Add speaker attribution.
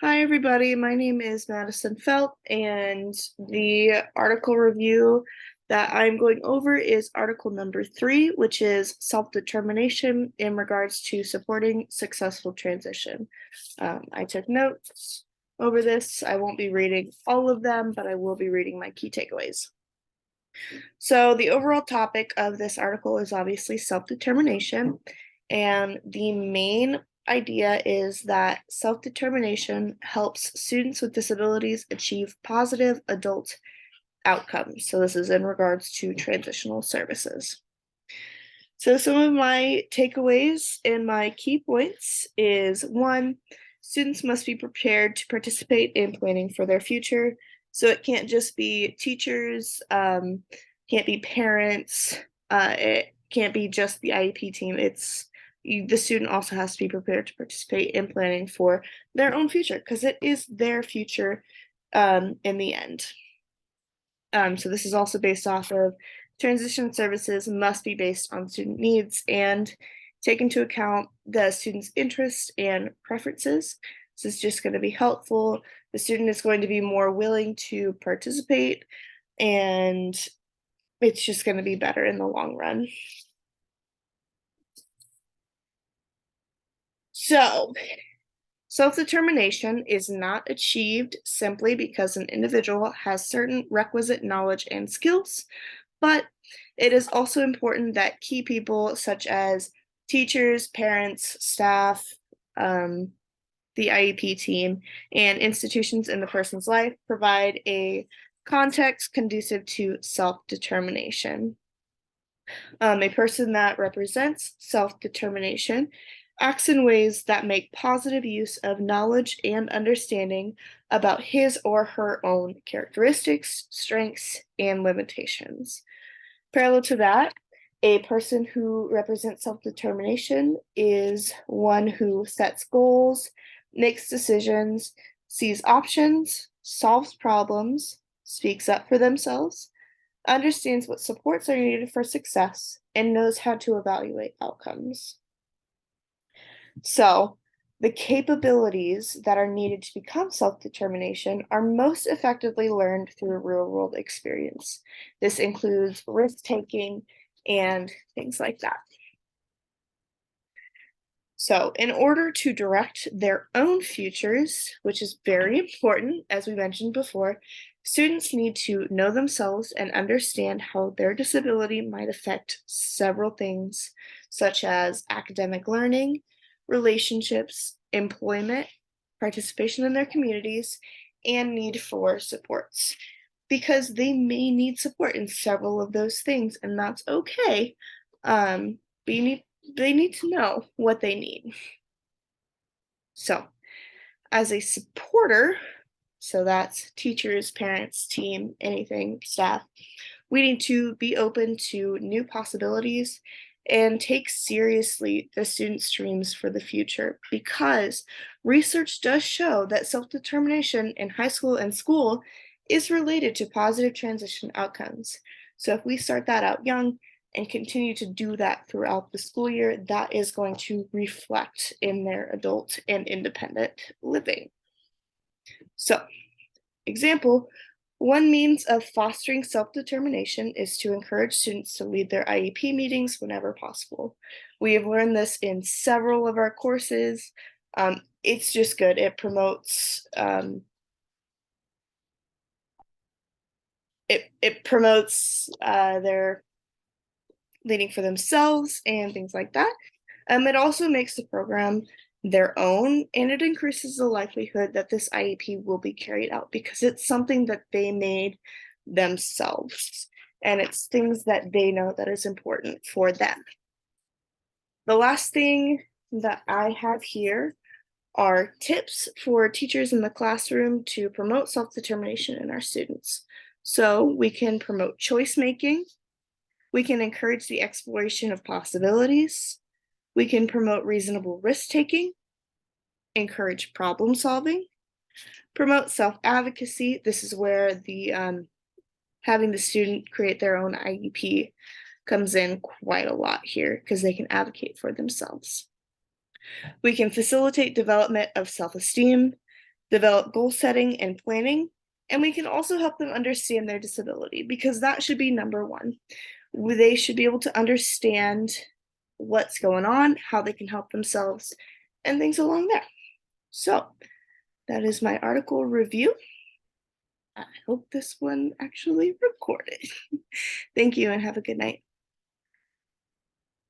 Speaker 1: Hi, everybody. My name is Madison Felt, and the article review that I'm going over is article number 3, which is self-determination in regards to supporting successful transition. I took notes over this. I won't be reading all of them, but I will be reading my key takeaways. So, the overall topic of this article is obviously self-determination, and the main idea is that self determination helps students with disabilities achieve positive adult outcomes. So, this is in regards to transitional services. So, some of my takeaways and my key points is one, students must be prepared to participate in planning for their future. So, it can't just be teachers, can't be parents, it can't be just the IEP team. The student also has to be prepared to participate in planning for their own future because it is their future in the end. So this is also based off of transition services must be based on student needs and take into account the student's interests and preferences. This is just going to be helpful. The student is going to be more willing to participate, and it's just going to be better in the long run. So, self-determination is not achieved simply because an individual has certain requisite knowledge and skills, but it is also important that key people such as teachers, parents, staff, the IEP team, and institutions in the person's life provide a context conducive to self-determination. A person that represents self-determination acts in ways that make positive use of knowledge and understanding about his or her own characteristics, strengths, and limitations. Parallel to that, a person who represents self-determination is one who sets goals, makes decisions, sees options, solves problems, speaks up for themselves, understands what supports are needed for success, and knows how to evaluate outcomes. So, the capabilities that are needed to become self determination are most effectively learned through real world experience. This includes risk taking and things like that. So, in order to direct their own futures, which is very important, as we mentioned before, students need to know themselves and understand how their disability might affect several things, such as academic learning, relationships, employment, participation in their communities, and need for supports. Because they may need support in several of those things, and that's okay. But they need to know what they need. So, as a supporter, so that's teachers, parents, team, anything, staff, we need to be open to new possibilities and take seriously the students' dreams for the future because research does show that self determination in high school and school is related to positive transition outcomes. So, if we start that out young, and continue to do that throughout the school year, that is going to reflect in their adult and independent living. So, example, one means of fostering self determination is to encourage students to lead their IEP meetings whenever possible. We have learned this in several of our courses. It's just good. It promotes their leading for themselves and things like that. It also makes the program their own, and it increases the likelihood that this IEP will be carried out because it's something that they made themselves, and it's things that they know that is important for them. The last thing that I have here are tips for teachers in the classroom to promote self-determination in our students. So we can promote choice making, we can encourage the exploration of possibilities, we can promote reasonable risk taking, encourage problem solving, promote self advocacy. This is where the having the student create their own IEP comes in quite a lot here because they can advocate for themselves. We can facilitate development of self esteem, develop goal setting and planning, and we can also help them understand their disability because that should be number one. They should be able to understand what's going on, how they can help themselves, and things along there. So that is my article review. I hope this one actually recorded. Thank you and have a good night.